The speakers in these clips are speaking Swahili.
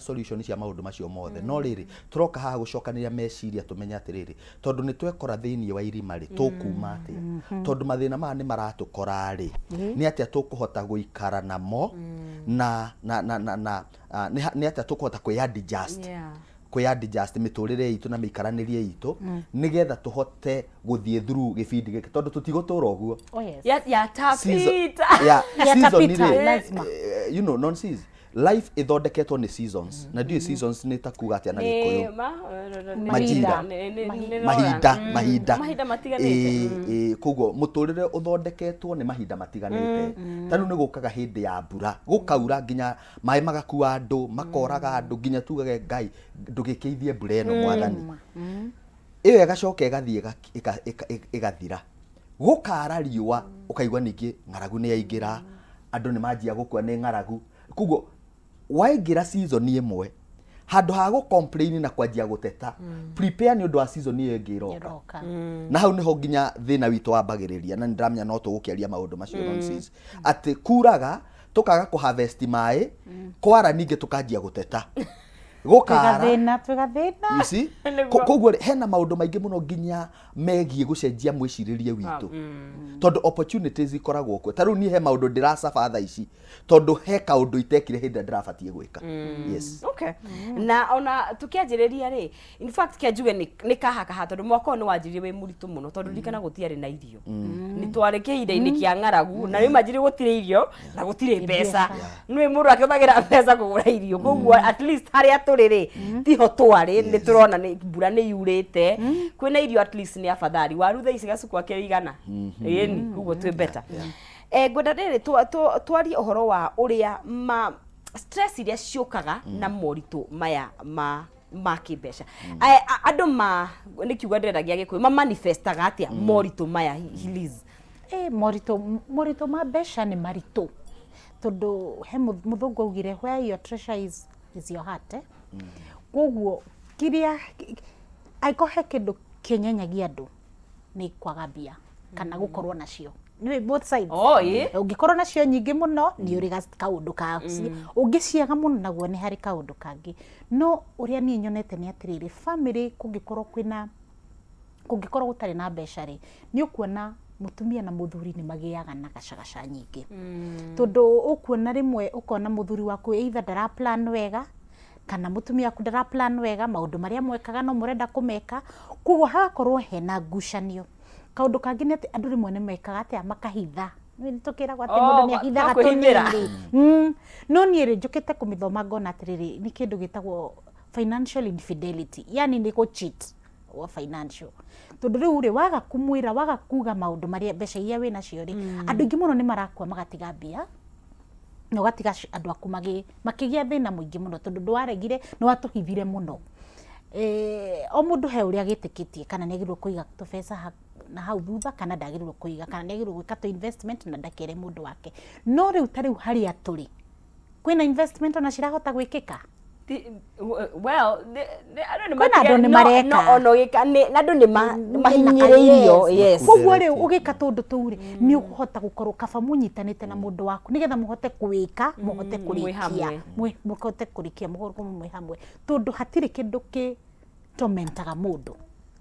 solution cia maundu macio mothe no riri turoka haha gucokanĩria meciria tumenya atiriri tondu ni twekora thiini wa irima ri tukuma atia tondu mathina maya ni maratukora ri ni atia tukuhota guikara namo na ni atia tukuhota kwi-adjust kwi-adjust miturire itu na mikaranirie itu nigetha tuhote guthie through gibindi giki tondu tutigotura uguo ya tapita season you know nonsense life ithondeketwo ni seasons na ndio seasons ni takuga atia na gikuyu mahinda matiganite koguo muturire uthondeketwo ni mahinda matiganite tanu ni gukaga hindi ya mbura gukaura nginya mai magakua andu makoraga andu nginya tugage ngai ndugikiithie mbura eno mwathani iyo igacoka igathie igathira gukara riua ukaigwa ningi ngaragu ni yaingira andu ni manjia gukua ni ngaragu koguo waingira season imwe handu ha go complain na kwanjia guteta prepare ni undu wa season iyo ngiroka na hau niho nginya thina witu wambagiriria na ndramenya no tugukiaria maundu macio nonsense ati kuraga tukaga ku harvest mai kwara ninge tukanjia guteta gukara tugathina koguo hena maundu maingi muno nginya megie gucenjia mwiciririe witu tondu opportunities ikoragwo kwe taru ni he maundu ndiracafa tha ici tondu he kaundu itekire hindi ndirabatie gwika yes okay na ona tukianjiriria ri in fact kianjuge ni kahaka tondu mwako ni wanjirie wi muritu muno tondu ndikana gutiari na irio ni tware kihinda-ini kia ngaragu na ni manjiri gutire irio na gutire mbeca ni muru akithagira mbeca kugura irio koguo at least haria turiri tiho twari ni turona ni mbura ni yurite kwina irio at least ni afadhali waru tha ici gacuku ake igana ni koguo twi better gwenda riri twari uhoro wa uria stress iria ciukaga na moritu maya ma kibesha andu nikiuga ndiragia gikuyu manifestaga atia moritu maya Liz moritu ma besha ni maritu tondu he muthungu augire where your treasure is your heart koguo kiria aikohe kindu kinyenyagia andu ni kwaga mbia kana gukorwo nacio ni both sides ungikorwo nacio nyingi muno ni uri kaundu ka ungiciaga muno naguo ni hari kaundu kangi no uria ni nyonete ni atiriri family kungikorwo gutari na mbeca ri ni ukuona mutumia na muthuri ni magiaga na gacagaca nyingi tondu ukuona rimwe ukona muthuri waku either ndara plan wega kana mutumia ku ndara plan wega maundu maria mwekaga no murenda kumeka koguo hagakorwo hena ngucanio kaundu kangi ni ati andu rimwe ni mekaga atia makahitha ni tukiragwo ati mundu ni ahithaga tunini no ni ri njukite kumithoma ngona atiriri ni kindu gitagwo financial infidelity yani ni go cheat wa financial tondu riu ri waga kumwira waga kuga maundu maria mbeca iria wina cio ri andu ingi muno ni marakua magatiga mbia no gatiga andu aku makigia thina muingi muno tondu ndwaregire no watuhithire muno o mundu he uria gitikitie kana ni agirwo kuiga tubesa na hau thutha kana ndagirwo kuiga kana ni agirwo gwika to investment na ndakere mundu wake no riu tariu haria turi kwina investment ona cirahota gwikika well andu ni mareka ono gika ni andu ni mahinyiririo yes koguo riu ugika tundu tuuri ni ukuhota gukorwo kaba munyitanite na mundu waku nigetha muhote kuwika muhote kurikia muhote kurikia muhote mwe hamwe tundu hatiri kindu ki tormentaga mundu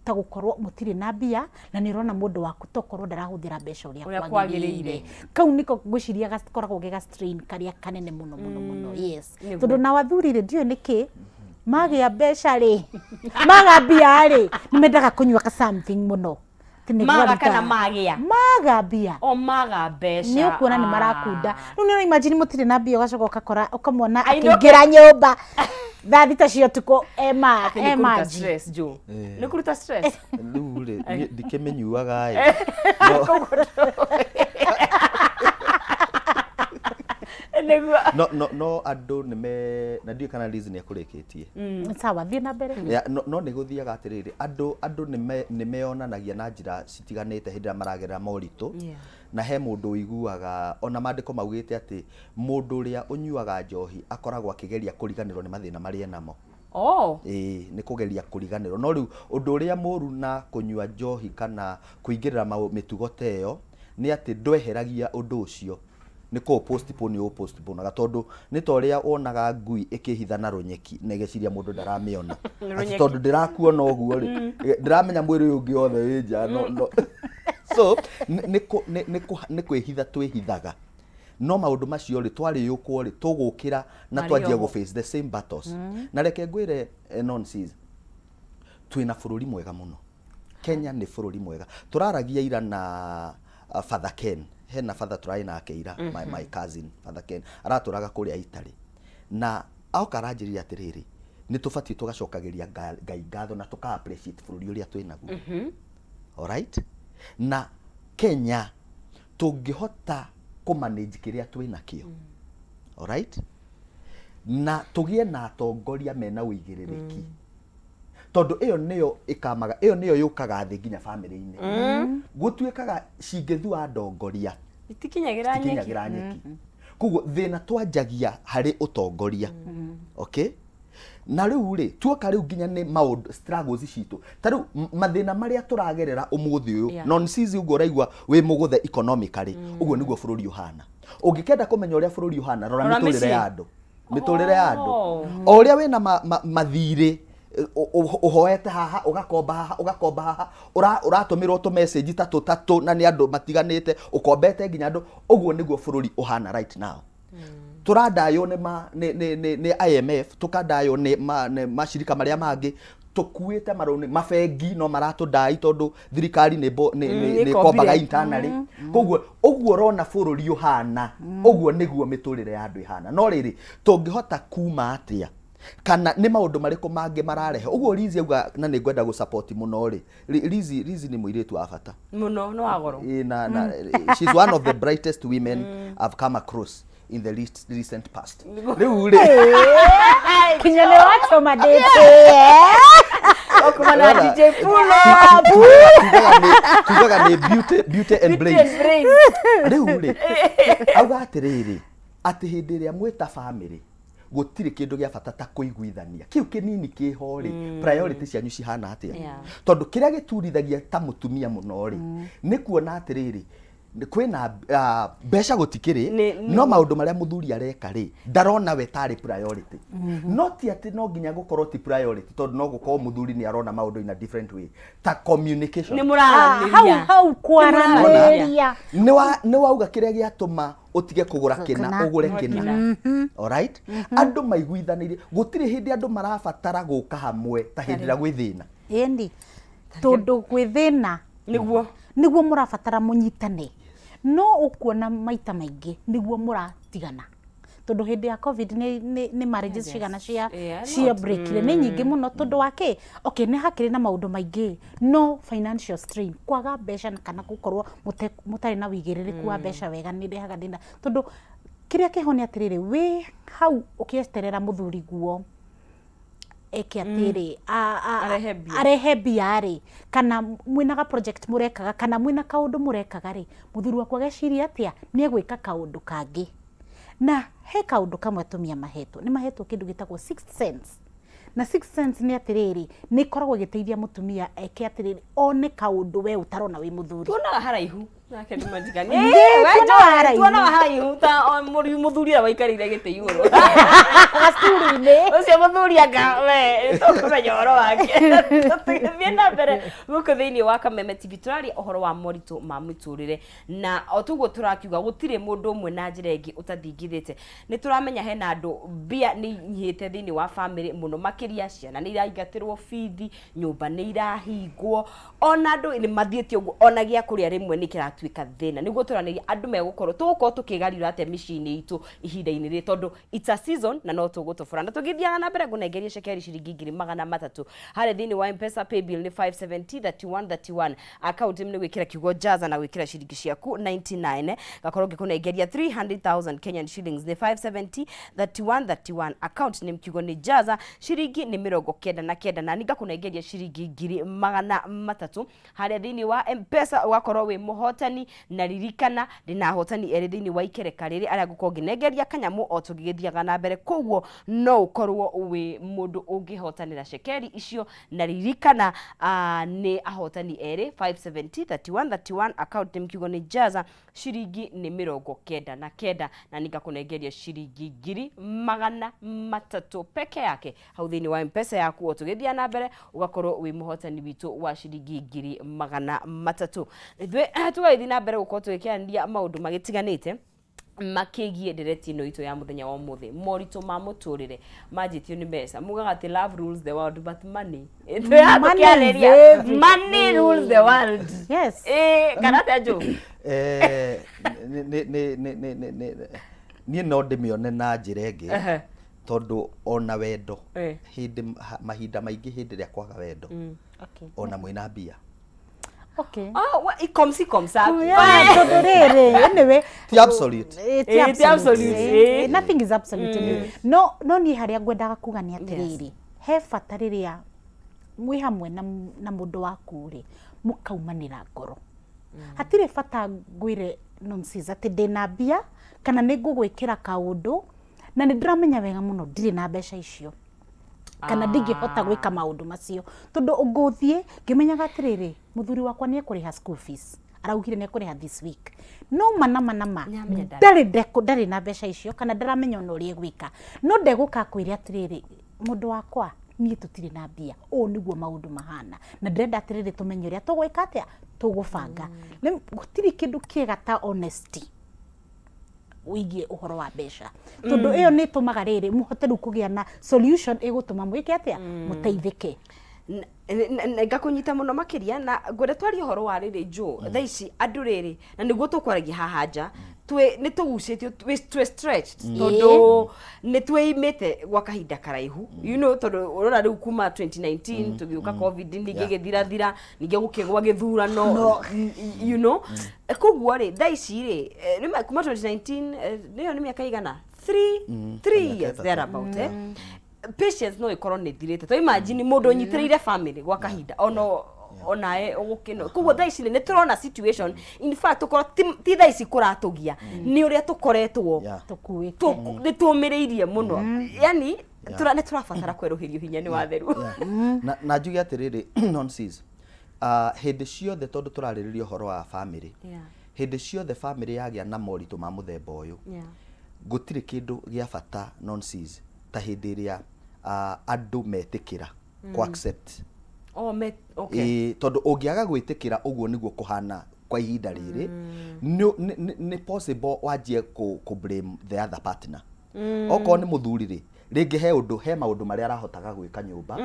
ta gukorwo mutiri na mbia na ni rona mundu waku tokorwo ndarahuthira mbeca uria kwagirire kau niko gwiciria gakoragwo giga strain karia kanene muno yes tondu na wathurire ndio niki magia mbeca ri maga mbia ri nimendaga kunywa ka something muno maga kana maga mbia maga mbeca ni ukuona ni marakunda no imagine mutiri na mbia ugacoka ukakora ukamwona akingira nyumba thita cio tuko stress jo ni kuruta stress ndure ndikemenyuaga no andu na ndio kana reason ya kurikitie sawa thina mbere no ni guthiaga atiriri andu ni meonanagia na njira citiganite hindi maragerera moritu na he mundu uiguaga ona mandiko maugite ati mundu uria unyuaga njohi akoragwo akigeria kuriganirwo ni mathina maria namo ni kugeria kuriganirwo no riu undu uria muru na kunyua njohi kana kuingirira mitugo teyo ni ati ndweheragia undu ucio nä ko postpone å postpone ga tondu nä ta ũrĩa wonaga ngui ĩkĩhitha na rũnyeki na ĩgeciria mũndũ ndaramĩona ati tondu ndĩrakuona ũguo rĩ ndĩramenya mwĩrĩ ũyũ ũngĩ wothe wĩ nja no so nĩ kwĩhitha twĩhithaga no maũndũ macio rĩ twarĩũkwo rĩ tũgũkĩra na twanjia gũ face the same battles na reke ngwĩre nonsense twĩna bũrũri mwega mũno Kenya nĩ bũrũri mwega tũraragia ira na Father Ken hena father turai nake ira my cousin Father Ken aratũraga kũrĩa Italy na aoka aranjĩrĩria atĩrĩrĩ nĩ tũbatiĩ tũgacokagĩria Ngai ngatho na tũka appreciate bũrũri ũrĩa twĩnaguo alright na Kenya tũngĩhota kũmanage kĩrĩa twĩnakĩo alright na tũgĩe na atongoria mena ũigĩrĩrĩki tondu iyo niyo ikamaga iyo niyo yukaga thĩ nginya family-inĩ gũtuĩkaga cingĩthua ndongoria itikinyagira nyeki koguo thĩna twanjagia harĩ ũtongoria okay na rĩu rĩ tuoka rĩu nginya nĩ maũndũ struggles citũ ta rĩu mathĩna marĩa tũragerera ũmũthĩ ũyũ non-sizi ũguo ũraigua wĩ mũgũthe economically ũguo nĩguo bũrũri ũhana ũngĩkenda kũmenya ũrĩa bũrũri ũhana rora mĩtũrĩre ya andũ o ũrĩa wĩna mathirĩ uhoete haha ugakomba haha uratũmĩrwo tu message tatũ na nĩ andũ matiganĩte ukombete nginya andũ ũguo nĩguo bũrũri ũhana right now tũrandaywo nĩ IMF tukandaywo nĩ macirika marĩa mangĩ tukuĩte marũni mabengi no maratũndai tondu thirikari nĩ kombaga internally koguo ũguo ũrona bũrũri ũhana ũguo nĩguo mĩtũrĩre ya andũ ihana no rĩrĩ tũngĩhota kuma atĩa kana nĩ maũndũ marĩkũ mangĩ mararehe ũguo Lizi auga na nĩ ngwenda gũ support mũno rĩ Lizi nĩ mũirĩtu wa bata mũno no agoro na she's one of the brightest women I've come across in the recent past rĩu rĩ kinya nĩ wachoma date okuma na DJ Pulo tugaga nĩ beauty and brains rĩu rĩ auga atĩrĩrĩ atĩ hĩndĩ ĩrĩa mwĩta family gũtirĩ kĩndũ gĩa bata ta kũiguithania kĩu kĩnini kĩho rĩ priority cianyu cihana atĩa tondu kĩrĩa gĩturithagia ta mũtumia mũno rĩ nĩ kuona atĩrĩrĩ kwĩna mbeca gũtikĩrĩ no maũndũ marĩa mũthuri areka rĩ ndarona we tarĩ priority no ti atĩ no nginya gũkorwo ti priority tondu no gũkorwo mũthuri nĩ arona maũndũ in a different way ta communication nĩ mũraranĩria hau kwaranĩria nĩ wauga kĩrĩa gĩatũma utige kugura kina ugure kina alright andu maiguithanĩire gũtirĩ hĩndĩ andu marabatara gũka hamwe ta hĩndĩ ĩrĩa gwĩ thĩna ĩndi tondu gwĩ thĩna nĩguo mũrabatara mũnyitane no ũkuona maita maingĩ nĩguo mũratigana tondu hĩndĩ ya covid nĩ marriages cigana cia breakire nĩ nyingĩ mũno tondu wake okay nĩ hakĩrĩ na maũndũ maingĩ no financial strain kwaga mbeca kana gũkorwo mũtarĩ na wĩigĩrĩrĩku wa mbeca wega nĩ rehaga thĩna tondu kĩrĩa kĩho nĩ atĩrĩrĩ wĩ hau ũkĩesterera mũthuri guo eke atĩrĩ arehe mbia rĩ kana mwĩnaga project mũrekaga kana mwĩna kaũndũ mũrekaga rĩ mũthuri wakwa geciria atĩa nĩ egwĩka kaũndũ kangĩ na he kaũndũ kamwe atumia mahetwo nĩ mahetwo kĩndũ gĩtagwo 6 cents na 6 cents nĩ atĩrĩrĩ nĩ ikoragwo gĩteithia mũtumia eke atĩrĩrĩ one kaũndũ we ũtarona wĩ mũthuri tuonaga haraihu nake nĩ manjikani tuonaga haraihu ta mũthuri ũrĩa waikarĩire gĩtĩ igũrũ gacuri-inĩ ũcio mũthuri anga we tũkũmenya ũhoro wake tũthiĩ na mbere gũkũ thĩinĩ wa Kameme TV tũraria ũhoro wa moritũ ma mĩtũrĩre na o toguo tũrakiuga gũtirĩ mũndũ ũmwe na njĩra ĩngĩ ũtathingithĩte nĩ tũramenya hena andũ mbia nĩ nyihĩte thĩinĩ wa family mũno makĩria ciana nĩ iraingatĩrwo bithi nyũmba nĩ irahingwo ona andũ nĩ mathiĩte ũguo ona gĩa kũrĩa rĩmwe nĩ kĩratuĩka thĩna nĩguo tũranĩria andũ megũkorwo tũgũkorwo tũkĩgarũra atĩa mĩciĩ-inĩ itũ ihinda-inĩ rĩ tondũ it's a season na no tũgũtũbũra na tũgĩthiaga na mbere ngũnengeria cekeri ciringi 300 harĩa thĩinĩ wa M-Pesa paybill nĩ 5703131 account nĩ gwĩkĩra kiugo jaza na gwĩkĩra ciringi ciaku 99 gakorwo ngĩkũnengeria 300,000 Kenyan shillings nĩ 5703131 account nĩ kiugo nĩ jaza ciringi nĩ 99 na ningakũnengeria ciringi 300 harĩa thĩinĩ wa M-Pesa ugakorwo wĩ mũhotani na ririkana ndĩna hotani erĩ thĩinĩ wa ikereka rĩrĩ arĩa ngũkorwo ngĩnengeria kanyamũ o tũgĩgĩthiaga na mbere koguo no ũkorwo wĩ mũndũ ũngĩhotanĩra cekeri icio na ririkana nĩ ahotani erĩ 5703131 account nĩ kiugo nĩ jaza ciringi nĩ 99 na ningakũnengeria ciringi 300 peke yake hau thĩinĩ wa M-Pesa yaku tũgĩthia na mbere ugakorwo wĩ mũhotani witũ wa ciringi 300 tũgagĩthie na mbere gũkorwo tũgĩkĩarĩria maũndũ magĩtiganĩte makigie ndereti ino itu ya muthenya wa muthi moritu ma muturire majitio ni mbeca mugaga ati love rules the world but money money rules the world. Yes. Karate jo ni no ndimione na njira ingi tondu ona wendo hindi mahinda maingi hindi ria kwaga wendo ona mwina mbia. Okay. Oh, it comes up. Anyway, it's absolute. It's absolute. Nothing is absolute. No ni haria ngwendaga kuga ni atiriri. He fatariria mwi hamwe na mundu waku ri mukaumanira ngoro. Hatire fata ngwire nonsense ati ndina mbia kana ni ngugwikira kaundu na ni ndiramenya wega muno ndire na mbeca icio. Kana ndingihota gwika maundu macio tondu unguthie ngimenyaga atiriri muthuri wakwa ni ekuriha school fees araugire ni ekuriha this week no manama ndari na mbeca icio kana ndaramenya no ri gwika no ndeguka kwire atiriri mundu wakwa nie tutire na mbia o niguo maundu mahana na ndrenda atiriri tumenye ria tugwika atia tugubanga gutiri kindu kiega ta honesty wigie uhoro wa mbeca tondu iyo ni tumaga riri muhote ru kugia na solution igutuma mwike atia muteithike ngakunyita muno makiria na ngwenda twari uhoro wa riri jo thaici andu riri na niguo tukwaragia hahanja ni tugucitio twe stretched tondu ni twimite gwa kahinda karaihu you know tondu urora riu kuma 2019 tugiuka covid ningi githira ningi gukigwa githurano you know koguo ri thaici ri ni kuma 2019 niyo ni miaka igana 3 years there about patience no ikorwo ni thirite to imagine mundu nyitireire family gwa kahinda onae ugukino koguo thaici ni turona situation in fact ukorwo ti thaici kuratugia ni uria tukoretwo tukuite ni tumireirie muno yani turabatara kweruhirio hinya ni watheru na njugi atiriri nonsense hindi ciothe tondu turaririria uhoro wa family hindi ciothe family yagia na moritu ma muthemba uyu gutire kindu gia bata nonsense ta hindi iria andu metikira ku accept okay tondu ungiaga gwitikira uguo niguo kuhana kwa ihinda riri ni possible wajie ku blame the other partner oko ni muthuri ri ringi he maundu maria arahotaga gwika nyumba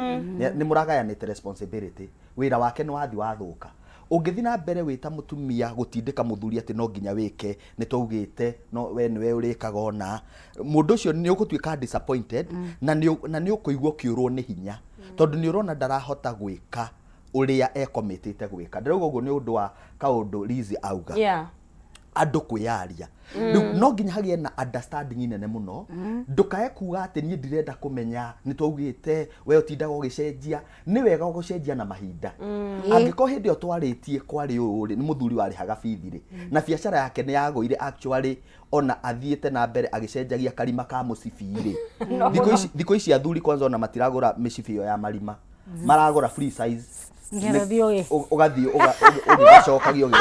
ni muragayanite responsibility wira wake ni wathi wathuka ungithi na mbere wita mutumia gutindika muthuri ati no nginya wike ni twaugite no we niwe urikaga ona mundu ucio ni ugutuika disappointed na ni ukuigwa kiurwo ni hinya tondu ni urona ndarahota gwika uria ekomitite gwika ndirauga uguo ni undu wa kaundu Lizi auga andu kwiyaria no nginya hagie na understanding nene muno ndukae kuga ati nie ndirenda kumenya ni twaugite we utindaga ugicenjia ni wega ugucenjia na mahinda angiko hindi o twaritie kwari uri ni muthuri warihaga bithiri na biacara yake ni yagoire actually ona athiete na mbere agicenjagia karima ka mucibiri thiko ici athuri kwanza ona matiragura micibio ya marima maragura free size ugathi ugigacokagia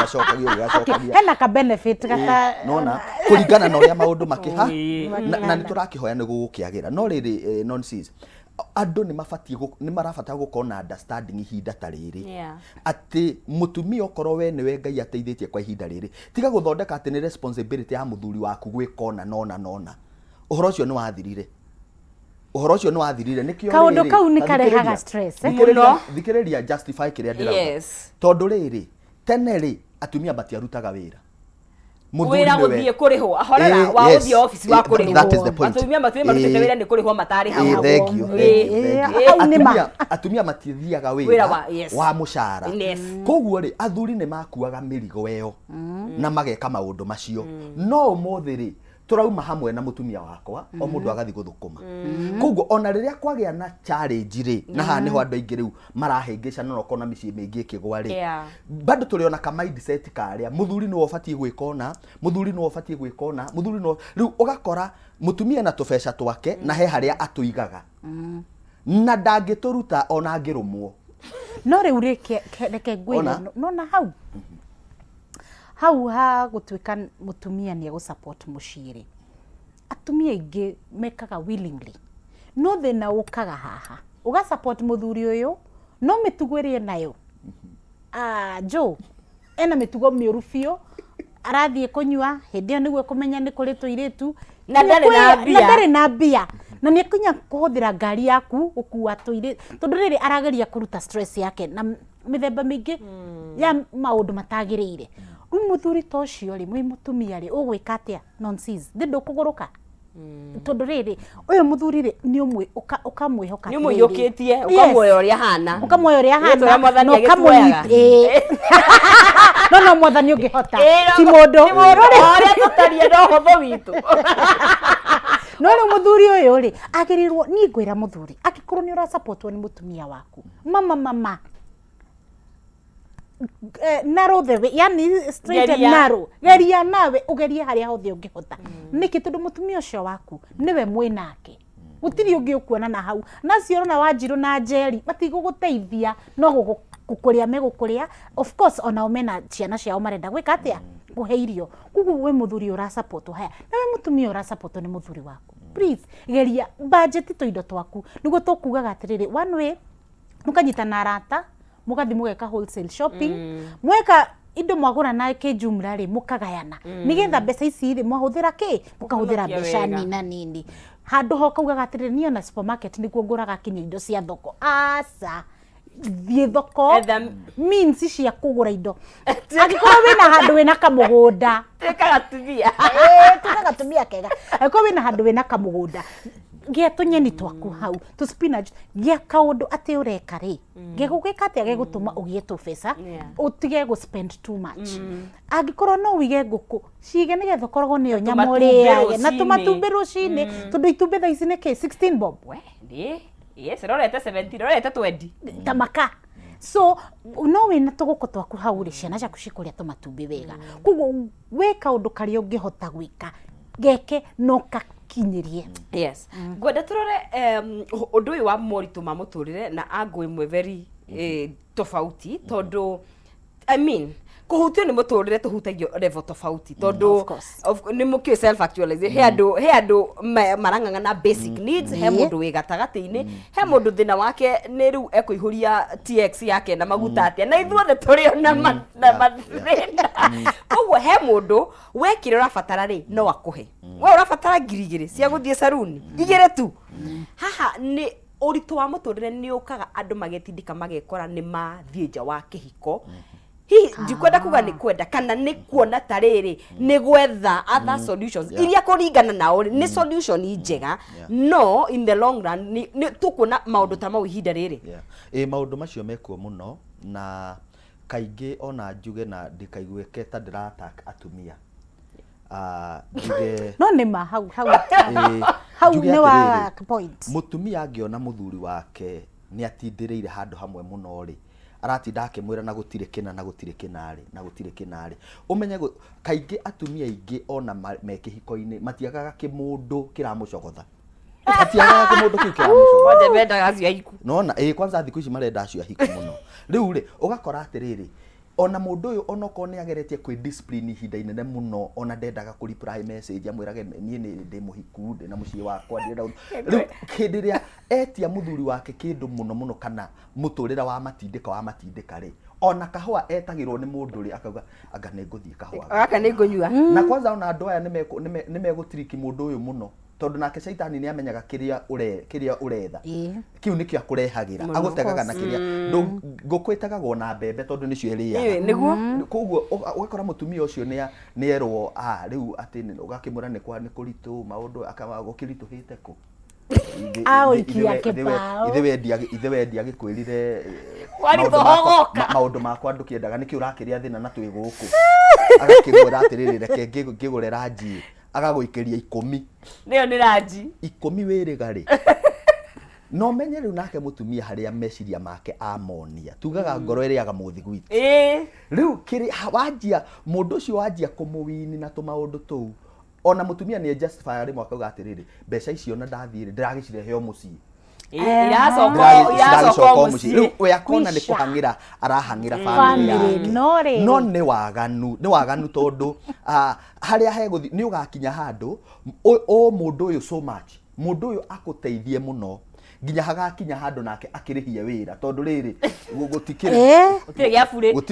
hena ka benefit gata nona kuringana na uria maundu makiha na ni turakihoya ni gukiagira no riri nonsense andu ni marabatara gukorwo na understanding ihinda ta riri ati mutumia okorwo we niwe Ngai ateithitie kwa ihinda riri tiga guthondeka ati ni responsibility ya muthuri waku gwikona nona uhoro ucio ni wathirire nikio kaundu kau ni karehaga stress thikiriria justify kiria ndirauga tondu riri tene ri atumia matiarutaga wira wira guthie kurihwo ahorera wa guthie office wa kurihwo atumia marutite wira ni kurihwo matari hawo atumia matithiaga wira wa mushara koguo ri athuri ni makuaga mirigo weyo na mageka maundu macio no muthiri turauma hamwe na mutumia wakwa o mundu agathi guthukuma koguo ona riria kwagia na challenge ri na ha niho andu aingi riu marahingica no kona micii mingi kigwa ri bado turiona ka mindset karia muthuri no obatie gwikona muthuri no riu ugakora mutumia na tubesha twake na he haria atuigaga na ndangituruta ona ngirumwo no riu reke ngwira no na hau ha gutwika mutumia ni go support muciri atumia ingi mekaga willingly no thina ukaga haha uga support muthuri uyu no mitugwerie nayo jo ena mitugo miuru biu arathie kunywa hindi yo niguo kumenya ni kuri tuiritu na ndari na mbia na ni kunya kuhuthira ngari yaku ukua tuiritu tondu riri arageria kuruta stress yake na mithemba mingi ya maundu matagirire muthuri tocio ri mwi mutumia ri ugwika atia nonsense ndindo kuguruka tondu riri uyu muthuri ri ni umwe ukamwihoka ni umuyukitie ukamwoya uria hana no kamwonyite no mwathani ungihota ti mundu uria tutarie no hotho witu no muthuri uyu ri agirirwo ni ngwira muthuri akikorwo ni ura supportwo ni mutumia waku mama narrow the way yani straight and narrow geria nawe ugerie haria hothe ungihota niki tondu mutumia ucio waku niwe mwinake gutiri ungi ukuona na hau nacio na Wanjiru na Njeri matiguguteithia no gukuria megukuria of course ona omena ciana ciao marenda gwika atia guhe irio kugu we muthuri ura support haya na we mutumia ura support ni muthuri waku please geria budget to indo twaku niguo tukugaga atiriri one way mukanyitana arata mugathi mugeka wholesale shopping mweka indo mwagura na ke jumla ri mukagayana nigetha mbeca ici ri mwahuthira ki mukahuthira mbeca nini handu hokaugaga atiriri niyo na supermarket niguo nguraga kinya indo cia thoko asa thie thoko means cia kugura indo angĩkorwo wĩna handũ wĩna kamũgũnda tũkagatũmia kega angĩkorwo wĩna handũ wĩna kamũgũnda gĩa tũnyeni twaku hau tu spinach gĩa kaũndũ atĩ ũreka rĩ gegũgĩka atĩa gegũtũma ũgĩe tũbeca ũtige gũ spend too much angĩkorwo no wige ngũkũ cige nĩgetha ũkoragwo nĩyo nyama ũrĩage na tũmatumbĩ rũcinĩ tondũ itumbĩ thaa ici nĩ kĩ 16 bob yes rorete 17 rorete 20 tamaka so no wina tũgũkũ twaku hau rĩ ciana ciaku cikuria tũmatumbĩ wega koguo weka ũndũ karĩa ũngĩhota gwĩka geke no kinyirie yes ngwenda turore undu uyu wa moritu ma muturire na angu imwe very tofauti tondu I mean kuhutio ni muturire tuhutagio level tofauti tondu ni mukio self actualization he andu maranganga na basic needs he mundu wi gatagati-ini he mundu thina wake ni riu ekuihuria TX yake na maguta atia na ithuothe turio na mathina koguo he mundu wekire urabatara ri no akuhe we urabatara 2,000 cia guthie saruni 2 tu haha ni uritu wa muturire ni ukaga andu magetindika magekora ni mathie nja wa kihiko ndikwenda kuga ni kwenda kana ni kuona tariri ni gwetha other solutions iria kuringana nao ni solution njega no in the long run ni tukuna maundu ta mau ihinda riri maundu macio mekuo muno na kaingi ona njuge na ndikaiguike ta ndiratak atumia njuge no ni ma hau ni wa point mutumia angiona muthuri wake ni atindireire handu hamwe muno ri aratinda akimwira na gutire kina na gutire kinari umenye kaingi atumia ingi ona mekihiko-ini matiagaga kimundu kiramucogotha atiagaga kimundu kiu kiramucogotha wanje bendaga acio hiku nona kwanza thiku ici marenda acio hiku muno riu ri ugakora atiriri ona mundu uyu onoko ni ageretie kwi discipline ihinda inene muno ona ndendaga ku reply message amwirage nie ni ndi muhiku ndi na mucii wakwa ndi riu kindiria etia muthuri wake kindu muno kana muturira wa matindika ri ona kahua etagirwo ni mundu ri akauga anga ni nguthie kahua aka ni ngunyua na kwanza ona andu aya ni megutiriki mundu uyu muno tondu nake shaitani ni amenyaga kiria uretha kiu nikio akurehagira agutegaga na kiria ngukwitagagwo na mbembe tondu nicio iriaga niguo koguo ugakora mutumia ucio ni erwo riu ati ugakimura ni kuritu maundu akagukirituhite ku ikia kebao ithe wendia gikwirire maundu makwa ndukiendaga niki urakiria thina na twi guku agakigura atiriri reke ngigure ranji agaguikeria 10 niyo ni ranji 10 wirigari no menye riu nake mutumia haria meciria make amonia tugaga ngoro iriaga muthigwiti riu kiri wanjia mundu ucio wanjia kumuwini na tumaundu tuu ona mutumia ni justify rimwe akauga atiriri mbeca icio na ndathire ndiragicirehe o mucii iracoka muciĩ rĩu we akona nĩ kũhang'ĩra arahang'ĩra family no nĩ waganu tondũ harĩa hegũthiĩ nĩ ũgakinya handũ mũndũ ũyũ so much mũndũ ũyũ akũteithie mũno nginya hagakinya handũ nake akĩrĩhia wĩra tondũ rĩrĩ gũtirĩ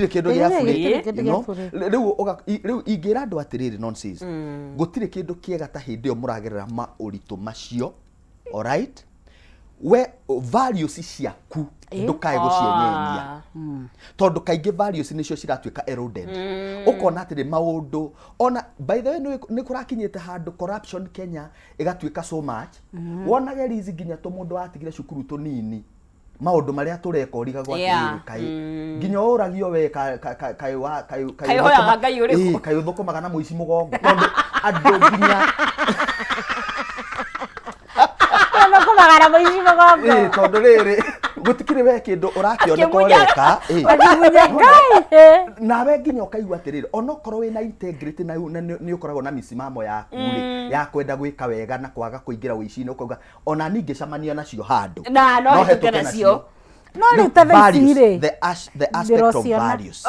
kĩndũ gĩa bure rĩu ingĩra andũ atĩrĩrĩ nonsense gũtirĩ kĩndũ kĩega ta hĩndĩ ĩyo mũragerera maũritũ macio alright we values ciaku ndukae gũcienyenya tondu kaingĩ values nicio ciratuĩka eroded ukona atĩ maũndũ ona by the way nĩ kũrakinyĩte handũ corruption Kenya igatuĩka so much wonage rizi nginya mũndũ watigire cukuru tũnini maũndũ marĩa tũrekoriga gwa kai nginya ũragio we kai ũthũkũmaga na mũici mũgongo tondu andũ nginya magara mũici mũgongo tondu rĩrĩ gutikire we kindu urakioneka ureka nawe nginya ukaigua atiriri onokorwo wina integrity na ni ukoragwo na misimamo yaku ya kwenda gwika wega na kwaga kuingira uici-ini ukauga ona ningi camanio nacio handu no hetuke nacio no riu tathicire the aspect of values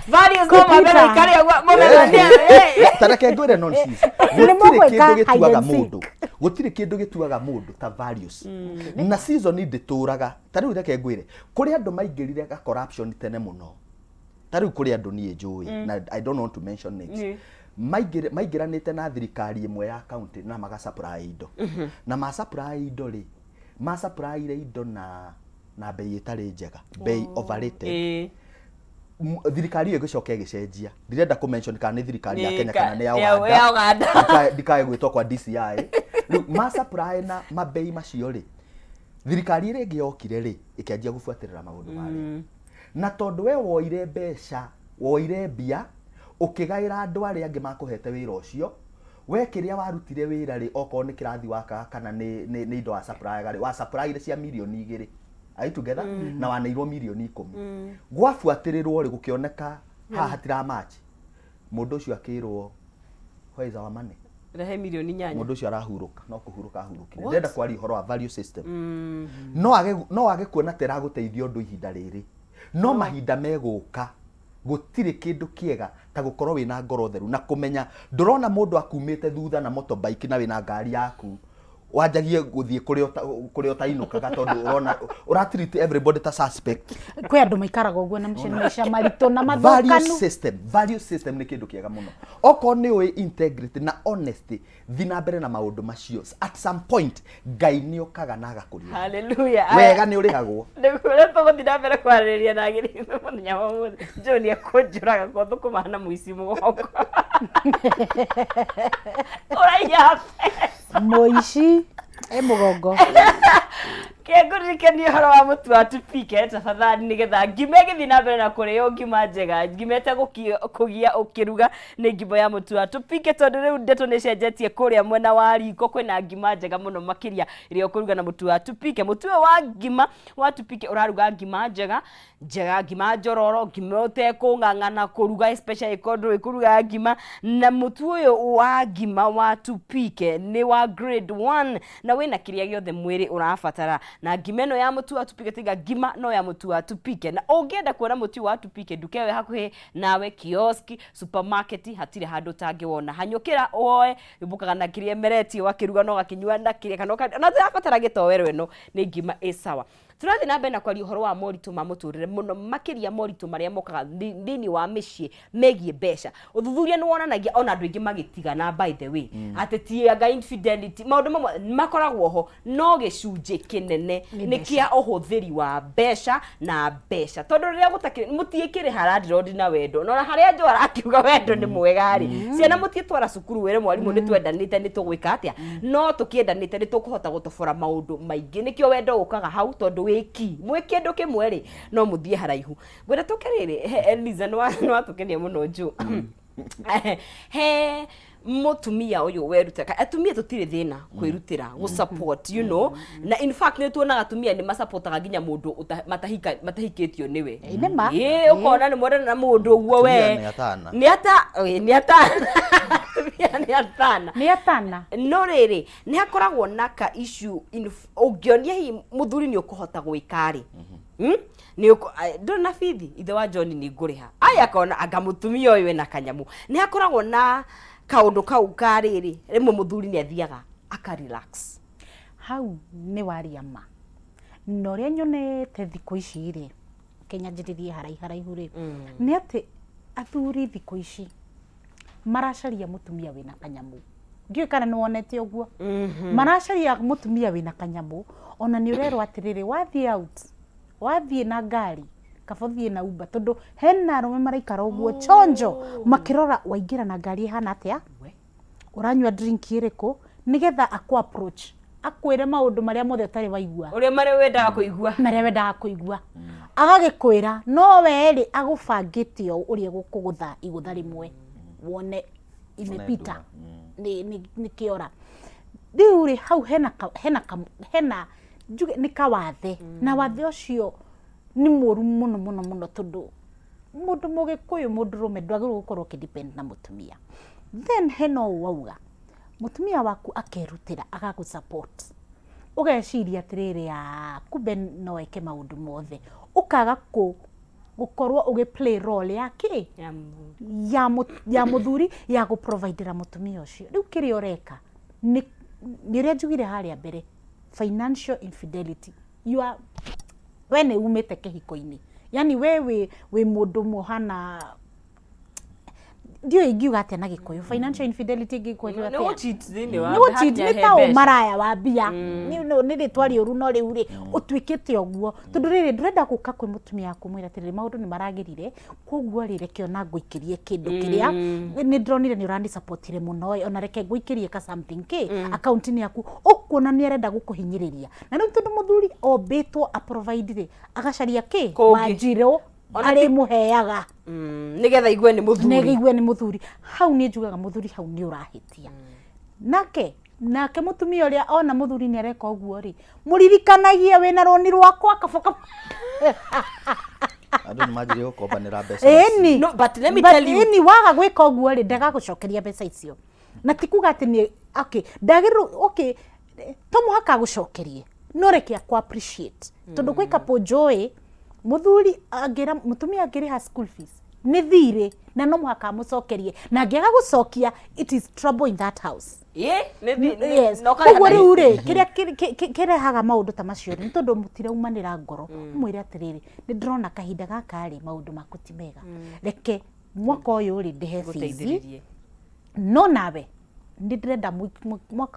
values no mabera kare mumenya tareke ngwire nonsense gutire kindu gituaga mundu ta values na season ndituraga tariu reke ngwire kuri andu maingirire ga corruption tene muno tariu kuri andu nie njui na I don't want to mention names maigiranite na thirikari imwe ya county na maga supply indo na ma supply indo ri ma supply ile indo na bei itari njega bei overrated thirikari iyo gicoka gicenjia ndirenda ku mention kana ni thirikari ya Kenya kana ni ya Uganda ndikae gwitwo kwa DCI ma supply na mabei macio ri thirikari ire ngiokire ri ikianjia gubuatirira maundu mari na tondu we woire mbeca woire mbia ukigaira andu ari angi makuhete wira ucio we kiria warutire wira ri okorwo ni kirathi waka kana ni indo wa supply gari wa supply ire cia milioni 2 ai together na wanairwo milioni 10 gwafuatirirwo ri gukioneka hatira match mundu ucio akirwo where is our money rehe milioni 8 mundu ucio arahuruka no kuhuruka ahurukire ndenda kwari horo wa value system no age kuona tera guteithio ndu ihinda riri no mahinda meguka gutire kindu kiega ta gukorwo wina ngoro theru na kumenya ndurona mundu akumite thutha na motorbike na wina ngari yaku wajagie guthie kuri otainukaga tondu urona uratreat everybody ta suspect kwe andu maikaraga uguo na mshenisha marito na mathokanu value system ni kindu kiega muno oko ni we integrity na honesty thina mbere na maundu macio at some point Ngai ni okaga na agakuria hallelujah wega ni urihagwo ndikure to thina mbere kwariria na agiri munya wa John akonjuraga kothukuma na muici mugongo oraya moici mugongo kengurikania horo wa mutu wa tupike tafadhali nigetha ngime githi na mbere na kurio ngima njega ngimete kugia ukiruga ni ngimo ya mutu wa tupike tondu riu ndeto ni cenjetie kuria mwena wa riko kwina ngima njega muno makiria irio kuruga na mutu wa tupike mutu wa ngima wa tupike uraruga ngima njega ngima njororo ngima utekung'ang'ana kuruga especially kondo ikuruga ngima na mutu uyu wa ngima wa tupike ni wa grade 1 na wina kiria giothe mwiri urabatara na ngima ino ya mutu wa tupike tiga ngima no ya mutu wa tupike na ungienda kuona mutu wa tupike ndukewe hakuhi nawe kioski supermarket hatire handu tangiwona hanyukira oe ibukaga na kiria mereti wakiruga no gakinywa na kiria kana na tirabatara gitowero ino ni ngima isawa turathi na mbere na kwari uhoro wa moritu ma muturire muno makiria moritu maria mokaga thini wa micii megie mbeca uthuthuria ni wonanagia ona andu ingi magitigana by the way atetiaga infidelity maundu mamwe makoragwo ho no gicunje kinene ni kia uhuthiri wa mbeca na mbeca tondu riria gutakire mutiikire harandi road na wendo no haria njo arakiuga wendo ni mwega ri ciana mutie twara cukuru were mwarimu ni twendanite ni tugwika atia no tukiendanite ni tukuhota gutobora maundu maingi nikio wendo ukaga hau tondu wiki mwekindu kimwe ri no muthie haraihu gwira tukerire Eliza no atukenia muno nju he mutumia uyu weruteka atumia tutire thina kwirutira gu support you know na in fact ni tuonaga atumia ni masupportaga ginya mundu matahikitio niwe ukona ni mwenda na mundu uguo we ni ata mutumia ni atana Nĩ atana. no rĩrĩ nĩ hakoragwo na ka issue ũngĩonia hi mũthuri nĩ ũkũhota gwĩka rĩ nĩ ndũrĩ na bithi ithe wa John nĩ ngũrĩha aya akona anga mũtumia ũyũ ena kanyamu nĩ hakoragwo na kaũndũ kau karĩrĩ rĩmwe mũthuri nĩ athiaga aka relax Hau nĩ waria ma. No rĩa nyonete thikũ ici rĩ Kenya njĩrĩrie haraihu rĩ nĩ atĩ athuri thikũ ici maracaria mũtumia wĩna kanyamu. Ndiũĩ kana nĩ wonete ũguo. Maracaria mũtumia wĩna kanyamu ona nĩ ũrerwo atĩrĩrĩ wathiĩ out wathiĩ na ngari kaba ũthiĩ na Uber tondũ hena arũme maraikara ũguo chonjo makĩrora waingĩra na ngari ihana atĩa ũranyua drink ĩrĩkũ nĩgetha aku approach akwĩre maũndũ marĩa mothe ũtarĩ waigua ũrĩa marĩa wendaga kũigua marĩa wendaga kũigua agagĩkwĩra no we rĩ agũbangĩte o ũrĩa gũkũgũtha igũtha rĩmwe wone imepita nĩ kĩora rĩu rĩ hau hena njuge nĩ kawathe na wathe ũcio nĩ mũru mũno tondũ mũndũ mũgĩkũyũ mũndũrũme ndwagĩrĩirwo gũkorwo ũkĩdepend na mũtumia then hena ũũ wauga mũtumia waku akerutĩra agagũsupport ũgeciria atĩrĩrĩ ya kumbe no eke maũndũ mothe ũkaga gũkorwo ũgĩplay role ya kĩ ya mũthuri ya gũprovidera mũtumia ũcio rĩu kĩrĩa ũreka nĩ ũrĩa njugire harĩa mbere financial infidelity we nĩ umĩte kĩhiko-inĩ yani we wĩ mũndũ mũhana ndiũĩ ingiuga atĩa na gĩkũyũ financial infidelity ingĩkũrio atĩa nĩ ta ũmaraya wa mbia nĩ rĩtwa rĩũru no rĩu rĩ ũtuĩkĩte ũguo tondũ rĩrĩ ndũrenda gũka kwĩ mũtumia waku mwĩra atĩrĩrĩ maũndũ nĩ maragĩrire koguo rĩ reke ona ngũikĩrie kĩndũ kĩrĩa nĩ ndĩronire nĩ ũrandisupportire mũno ona reke ngũikĩrie ka something akaunti-inĩ yaku ũkuona nĩ arenda gũkũhinyĩrĩria na rĩu tondũ mũthuri ombĩtwo aprovide agacaria wanjirũ arĩ mũheaga nĩgetha igue nĩ mũthuri hau nĩ njugaga mũthuri hau nĩ ũrahĩtia nake mũtumia ũrĩa ona mũthuri nĩ areka ũguo rĩ mũririkanagie wĩna rũni rwakwa kaboka andũ nĩ manjĩrĩire gũkombanĩra mbeca ĩni waga gwĩka ũguo rĩ ndagagũcokeria mbeca icio na ti kuga atĩ nĩ ndagĩrĩirwo to mũhaka agũcokerie no reke akũ appreciate tondũ gwĩ couple joy mũthuri mũtumia angĩrĩha school fees nĩ thirĩ na no mũhaka amũcokerie na angĩaga gũcokia it is trouble in that house koguo rĩu rĩ kĩrĩa kĩrehaga maũndũ ta macio nĩ tondũ mũtiraumanĩra ngoro mwĩre atĩrĩrĩ nĩ ndĩrona kahinda gaka rĩ maũndũ maku ti mega reke mwaka ũyũ rĩ ndĩhe fees no nawe nĩ ndĩrenda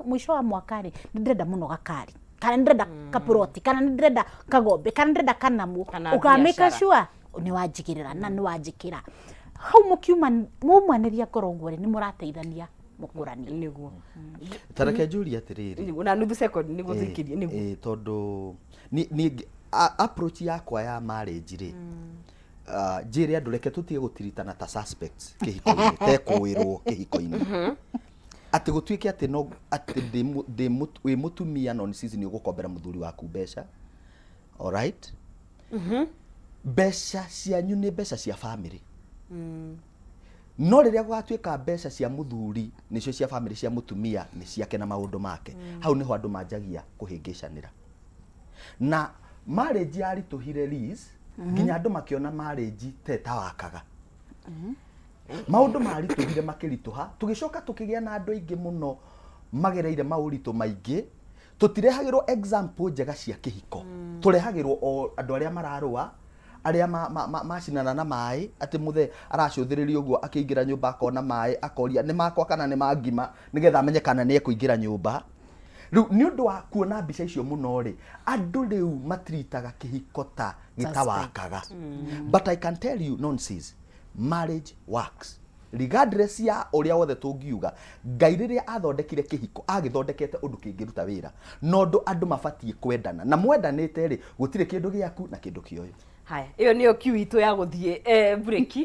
mũico wa mwaka rĩ nĩ ndĩrenda mũno gakari kana ndĩrenda kaproti kana ndĩrenda kagombe kana ndĩrenda kanamu ukameka sure nĩ wanjigĩrĩra na nĩ wanjĩkĩra hau mũkiumanĩria ngoro ũguo nĩ mũrateithania mũkũrani nĩguo tareke njũria atĩrĩrĩ na nuthu second nĩguo thikĩrie nĩguo tondũ approach yakwa ya marriage rĩ njĩre andũ reke tũtige gũtiritana ta suspects kĩhiko-inĩ tekũĩrwo kĩhiko-inĩ atĩ gũtuĩke atĩ no atĩ wĩ mũtumia no sisi nĩ ũgũkombera mũthuri waku mbeca alright mbeca cianyu nĩ mbeca cia family no rĩrĩa gwatuĩka mbeca cia mũthuri nĩcio cia family cia mũtumia nĩ ciake na maũndũ make hau nĩho andũ manjagia kũhĩngĩcanĩra na marriage yaritũhire Liz nginya andũ makĩona marriage tetawakaga maũndũ maritũhire makĩritũha tũgĩcoka tũkĩgĩa na andũ aingĩ mũno magereire maũritũ maingĩ tũtirehagĩrwo example njega cia kĩhiko tũrehagĩrwo o andũ arĩa mararũa arĩa macinana na maĩ atĩ mũthe aracũthĩrĩria ũguo akĩingĩra nyũmba akona maĩ akoria nĩ makwa kana nĩ mangima nĩgetha amenye kana nĩ ekũingĩra nyũmba rĩu nĩ ũndũ wa kuona mbica icio mũno rĩ andũ rĩu matiritaga kĩhiko ta gĩtawakaga but I can tell you nonsense marriage works regardless ya ũrĩa wothe tũngiuga Ngai rĩrĩa athondekire kĩhiko agĩthondekete ũndũ kĩngĩruta wĩra no andũ mabatiĩ kwendana na mwendanĩte rĩ gũtirĩ kĩndũ gĩaku na kĩndũ kĩoyo haya iyo niyo kiu itu ya guthie break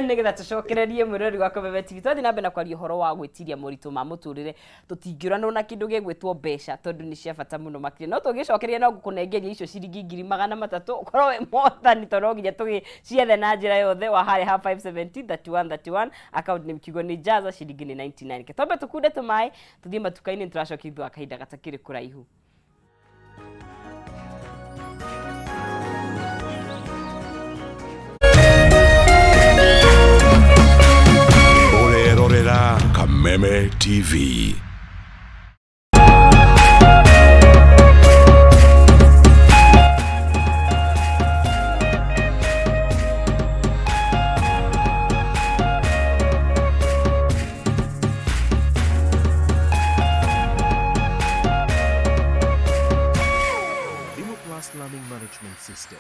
nigetha tucokererie mwirori wa Kameme TV twathi na mbere kwaria horo wa gwitiria moritu ma muturire tutingirana na kindu gegwitwo mbeca tondu ni cia bata muno makire no tugicokereria no gukunengeria icio ciringi 300 ukorwo we mothani tondu nginya tugiciethe na njira yothe wa hare ha 570 31 account ni mkigo ni jaza ciringi ni 99 ke tombe tukunde tumai tuthie matukaini turacokia ithu akahinda gatakiri kuraihu. Kameme TV. Learning Management System,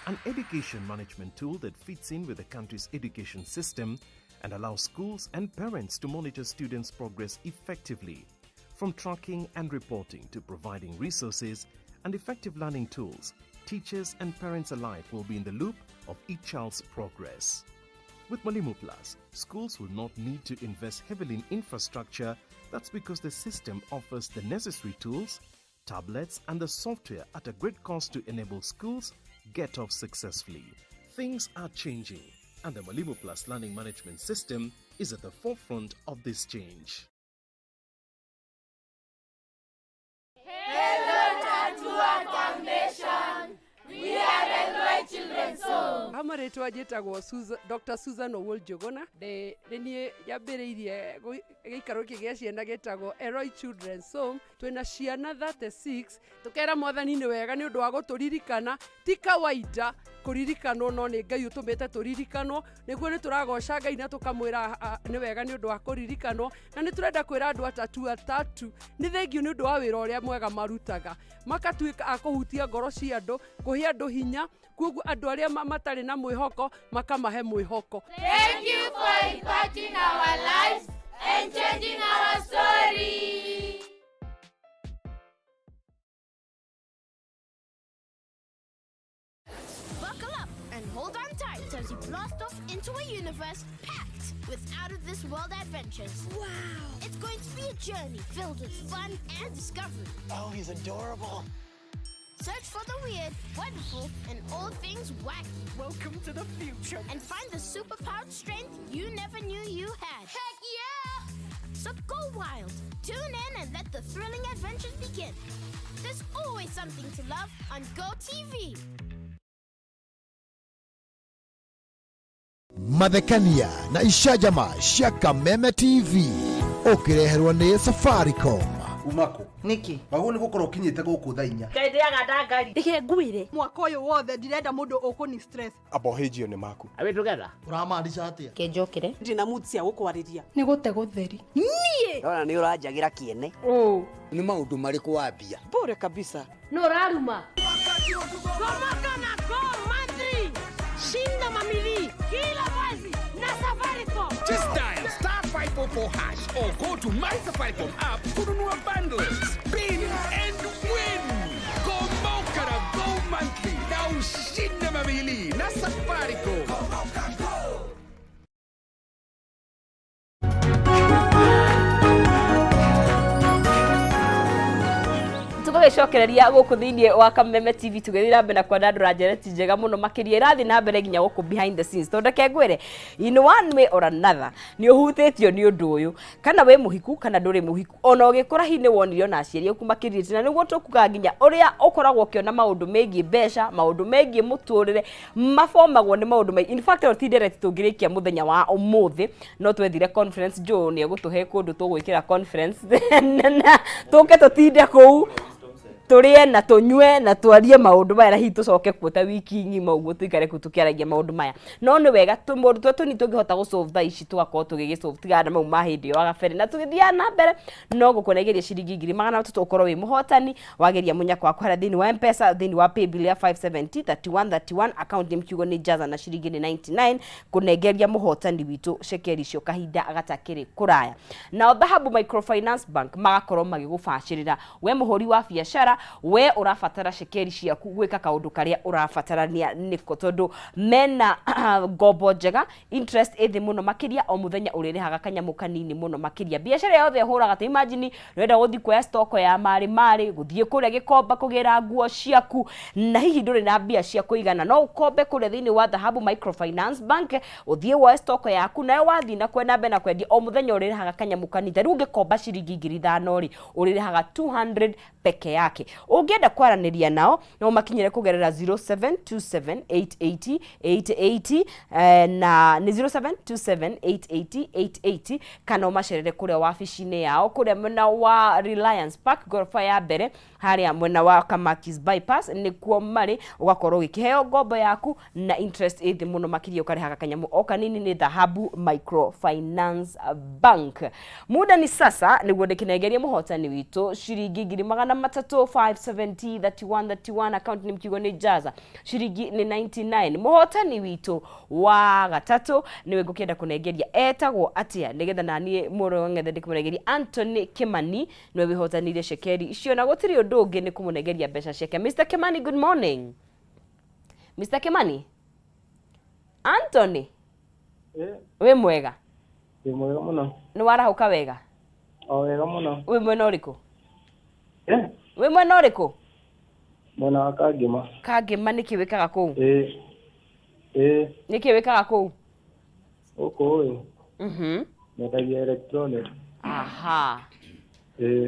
an education management tool that fits in with the country's education system and allows schools and parents to monitor students' progress effectively. From tracking and reporting to providing resources and effective learning tools, teachers and parents alike will be in the loop of each child's progress. With Mwalimu Plus, schools will not need to invest heavily in infrastructure. That's because the system offers the necessary tools, tablets and the software at a great cost to enable schools get off successfully. Things are changing, and the Mwalimu Plus learning management system is at the forefront of this change. Hello, Tatua Foundation. We are the Loy Children's Home. Amaretwa jetagwo Dr. Susan Owuljogona de nie yambiriirie gikaro kigia ciana getagwo Eloi Children's Home twina ciana 36 tukera mwathani ni wega ni undu wa guturirikana ti kawaida kuririkanwo no ni Ngai utumite turirikanwo niguo ni turagoca Ngai na tukamwira ni wega ni undu wa kuririkanwo na ni turenda kwira andu atatu ni thengiu ni undu wa wira uria mwega marutaga makatuika akuhutia ngoro cia andu kuhia andu hinya kugu andu aria matari na mwihoko makamahe mwihoko. Thank you for impacting our lives and changing our story. Buckle up and hold on tight as you blast off into a universe packed with out-of-this-world adventures. Wow! It's going to be a journey filled with fun and discovery. Oh, he's adorable. Search for the weird, wonderful, and all things wacky. Welcome to the future. And find the superpowered strength you never knew you had. Heck yeah! So go wild, tune in and let the thrilling adventures begin. There's always something to love on Go TV. Mathekania na ishajama cia Kameme TV ukireherwo ni Safaricom. Umako niki bago ni gukorwo kinyite guku thainya Ndendeaga ndangari ike ngwire mwaka uyu wothe ndirenda mundu ukuni stress Abohejio ni maku. awe together uramaanisha atia kenjokire ndina mood cia gukwariria ni gute gutheri Ona ni uranjagira kiene. Ni maundu mariku wambia. bure kabisa no raruma Komaka na Go Madri. Shinda mamili kila mwezi na Safaricom. Just dial *544# or go to My Safaricom app kununua bundles, spin and win. Kumbuka na Go Monthly na ushinde mamili na Safaricom. tugicokereria guku thiini wa Kameme TV tugithira mbere na kwenda ndurajereti njega muno makiria irathi na mbere nginya guku behind the scenes tondeke ngwire in one way or another ni uhutitio ni undu uyu kana we muhiku kana nduri muhiku ona ugikura hini wonirio na aciari aku makiritie na niguo tukuga nginya uria ukoragwo kiona maundu megie besha maundu megie muturire mafomagwo ni maundu mai in fact otidereti tungirikia muthenya wa umuthi no twethire conference jo ni gutuhe kundu tugwikira conference na tuke tutinde kuu turie na tunywe na twarie maundu maya na hitu tucoke kuota wiki ngima uguo tuikare ku tukiaragia maundu maya no ni wega tumundu twetu ni tungihota gu solve tha ici tugakorwo tugigisolve tigana mau mahindi yo agabere na tugithia na mbere no gukunegeria ciringi 300 ukorwo wi muhotani wageria munyako wakwa hara thini wa M-Pesa thini wa paybill ya 570 3131 account ni mkiugo ni jaza na ciringi ni 99 kunegeria muhotani witu shekeri cio kahinda agatakiri kuraya na Dhahabu Microfinance Bank magakorwo magigubacirira we muhori wa biashara wenda we urabatara cekeri ciaku gwika kaundu karia urabatarania niko tondu mena ngombo njega interest ithi muno makiria o muthenya uririhaga kanyamu kanini muno makiria biashara yothe huraga ta imagine wenda guthi kuya stock ya mari guthie kuria gikomba kugira nguo ciaku na hihi nduri na mbia cia kuigana no ukombe kuria thini wa Dhahabu Microfinance Bank uthie wa stock yaku nayo wathi na kwenda mbe na kwendia o muthenya uririhaga kanyamu kanini riu gikomba ciringi 5,000 ri uririhaga 200 peke yake ungienda kwaraniria nao no makinyire kugerera 0727880880 na ni 0727880880 kana umacerere kuria wabici-ini yao kuria mwena wa Reliance Park gorofa ya mbere haria mwena wa Kamakis bypass ni kuo mari ugakorwo gikiheo ngombo yaku na interest ithi muno makiria ukarihaga kanyamu o kanini ni Dhahabu Microfinance Bank. Muda ni sasa niguo ndikinegeria muhotani witu ciringi 3,570 31 account ni mkigo ni Jaza ciringi ni 99 muhotani witu wa gatatu niwe ngukienda kunegeria etagwo atia nigetha nanie muro ngethe ndikumunegeria Anthony Kimani niwe wihotanire cekeri icio na gutiri undu ungi ni kumunegeria mbeca ciake. Mr. Kimani, good morning. Mr. Kimani, Anthony we mwega? Mwega muno. Ni warahuka wega? Wega muno. We mwena uriku? We mwena uriku? Mwena wa Kangema. Kangema niki wikaga kuu? Niki wikaga kuu? Uko Netagia electronic. Aha.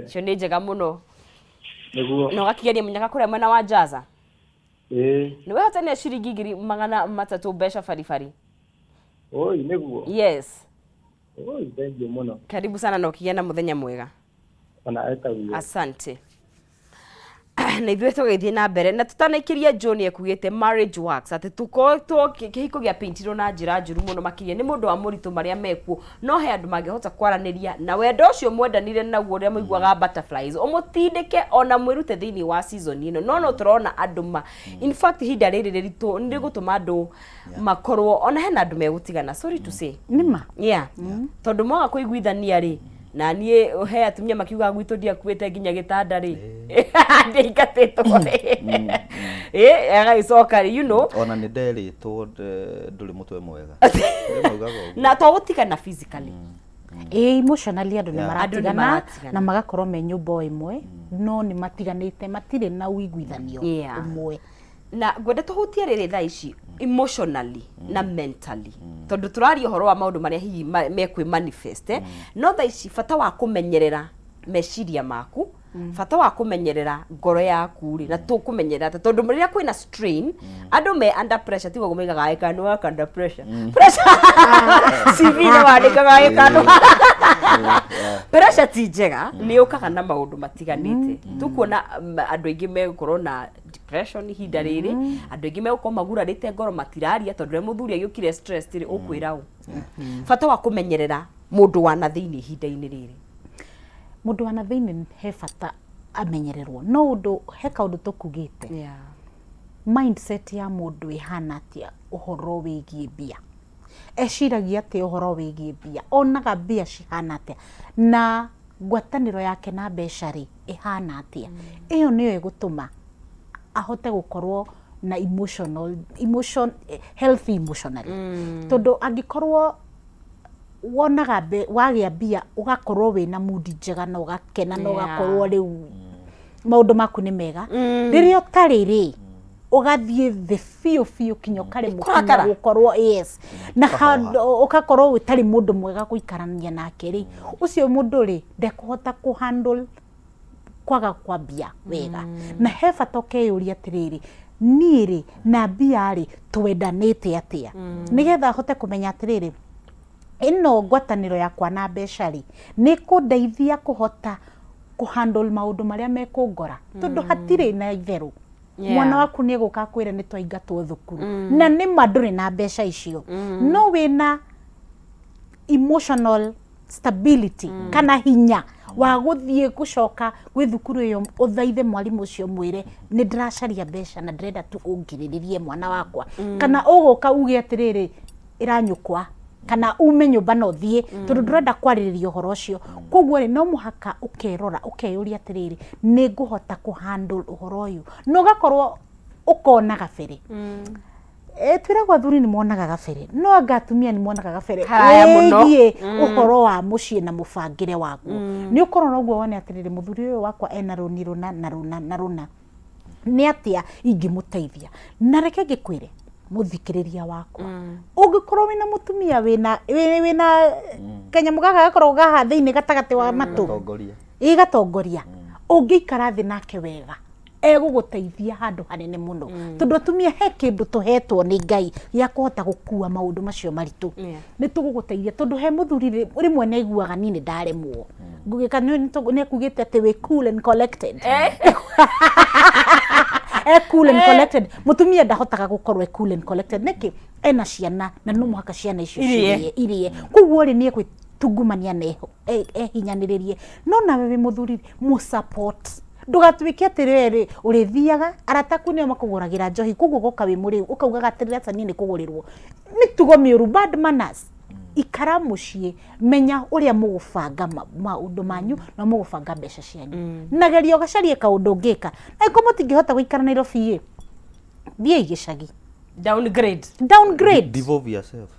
Cio ni njega muno. Niguo. No gakigeria munyaka kuria mwena wa Jaza? Ni wehotania ciringi 300 mbeca baribari? Oi, niguo. Yes. Oi, thank you muno. Karibu sana na ukigia na muthenya mwega. Ona etagio. Asante. Na ithuĩ tũgĩthiĩ na mbere na tũtanaikiria John ekugĩte marriage works ati tukoretwo kĩhiko gĩa paintirwo na njĩra njũru mũno makĩria nĩ mũndũ wa mũritũ marĩa mekuo no he andũ mangĩhota kwaranĩria na wendo ũcio mwendanire naguo ũrĩa mũiguaga butterflies ũmũtindĩke ona mwĩrute thĩinĩ wa season ĩno no tũrona andũ in fact hinda rĩrĩ rĩritũ nĩ gũtũma andũ makorwo ona hena andũ megũtigana sorry to say nĩma tondũ mwaga kũiguithania rĩ na nie he atumia makiuga gwitũ ndiakuĩte nginya gĩtanda rĩ ndĩingatĩtwo agagĩcoka rĩ you know ona nĩ nderitwo ndũrĩ mũtwe mwega na tũgũtigana physically emotionally andũ nĩ maratigana na magakorwo me nyũmba ĩmwe no nĩ matiganĩte matirĩ na uiguithanio ũmwe na ngwenda tũhutie rĩrĩ thaa ici emotionally na mentally tondu turaria horo wa maundu maria hihi mekwi manifest no thaa ici bata wa kumenyerera meciria maku bata wa kumenyerera ngoro yaku ri na tukumenyerera tondu riria kwina strain andu me under pressure tigo gumigaga aikanu wa under pressure CV no wandikaga aikanu pressure ti njega ni ukaga na maundu matiganite tukuona andu aingi megukorwo na depression hinda riri andu aingi megukorwo magurarite ngoro matiraria tondu muthuri agiukire stress ri ukwira u bata wa kumenyerera mundu wa na thiini hinda-ini riri mundu wa na thiini he bata amenyererwo no undu he kaundu tukugite mindset ya mundu ihana atia uhoro wigie bia eciragia atia uhoro wigie bia onaga bia cihana atia na ngwataniro yake na mbeca ri ihana atia iyo niyo igutuma ahote gukorwo na healthy emotionally tondu angikorwo wonaga wagia bia ugakorwo wina mood njega na ugakena na ugakorwo riu maundu maku ni mega riria utari ri ugathie the fio kinyo kare mukana gukorwo na ugakorwo utari mundu mwega guikarania nake ri ucio mundu ri ndekuhota ku handle kwaga kwa bia wega na he bata ukeyuria atiriri niri na bia ri twendanite atia nigetha hote kumenya atiriri ino ngwataniro yakwa na mbeca ri ni kundeithia kuhota kuhandle maundu maria mekungora tondu hatire na itheru mwana waku ni guka kwira ni twaingatwo thukuru na ni manduri na mbeca icio no wina emotional stability kana hinya wa guthie gucoka gwi thukuru iyo uthaithe mwalimu ucio mwire ni ndiracaria mbeca na ndirenda tu ungiriririe mwana wakwa kana uguka uge atiriri iranyukwa kana ume nyumba no thie tondu ndurenda kwaririria uhoro ucio koguo ri no muhaka ukerora ukeyuria atiriri ni nguhota ku handle uhoro uyu no gakorwo ukona gabere twiragwo athuri ni monaga gabere no anga atumia ni monaga gabere wĩgie uhoro wa muciĩ na mubangire waguo ni ukorwo uguo wone atiriri muthuri uyu wakwa ena runi runa na runa ni atia ingimuteithia na reke ngikwire muthikiriria wakwa ungikorwo wina mutumia wina Kenya mugaga gakorwo gaha thiini gatagati wa matu igatongoria ungiikara thi nake wega eguguteithia handu hanene muno tondu atumia he kindu tuhetwo ni Ngai ya kuhota gukua maundu macio maritu ni tuguguteithia tondu he muthuri rimwe ne iguaga nini ndaremwo ngugika ni akugite ati we cool and collected cool and collected mutumia ndahotaga gukorwo cool and collected niki ena ciana na no muhaka ciana icio irie koguo ri ni gwitungumania neho hinyaniririe no nawe wi muthuri mu support ndugatuike atiriri urithiaga arataku nio makuguragira njohi koguo goka wi muri ukaugaga atiriri ata ni kugurirwo mitugo miuru bad manners ikara muciĩ menya uria mugubanga maundu manyu na mugubanga mbeca cianyu nageria ugacarie kaundu ngika na iko mutingihota guikara Nairobi thie igicagi downgrade devolve yourself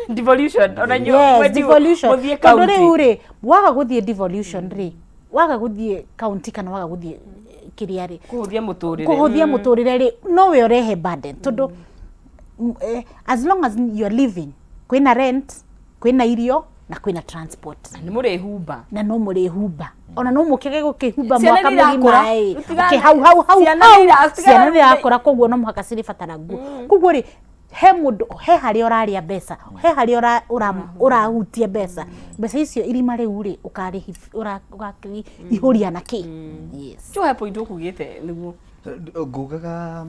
devolution ona nyo devolution tondu riu ri waga guthie devolution ri waga guthie county kana waga guthie kiria ri kuhuthia muturire ri no we urehe burden tondu as long as you are living kwina rent kwina irio na kwina transport ni murehumba na no murehumba ona no mukege gukihumba mwaka mugima hau ciana irakura koguo no muhaka ciri batara nguo koguo ri he mundu he hari uraria mbeca he hari urahutia mbeca icio irima riu ri ukari ihuria na ki yes cho hapo into kugite niguo ngugaga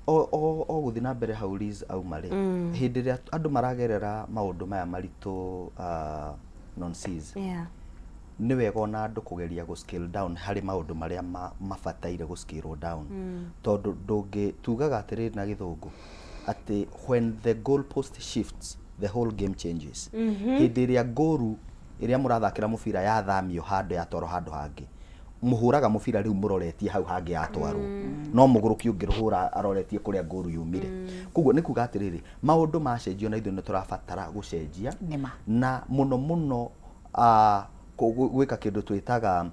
o guthi na mbere hau Liz au mari hindi ria andu maragerera maundu maya maritu nonsense ni wega ona andu kugeria go scale down hari maundu maria mabataire go scale down tondu ndungi tugaga atiriri na githungu ati when the goalpost shifts the whole game changes hindi ria goru iria murathakira mubira ya thamio handu ya toro handu hangi muhuraga mubira riu muroretie hau hangi ya twarwo no muguruki ungiruhura aroretie kuria goru yumire kuguo ni kuga atiriri maundu macenjio na ithu ni turabatara gucenjia na muno gwika kindu twitaga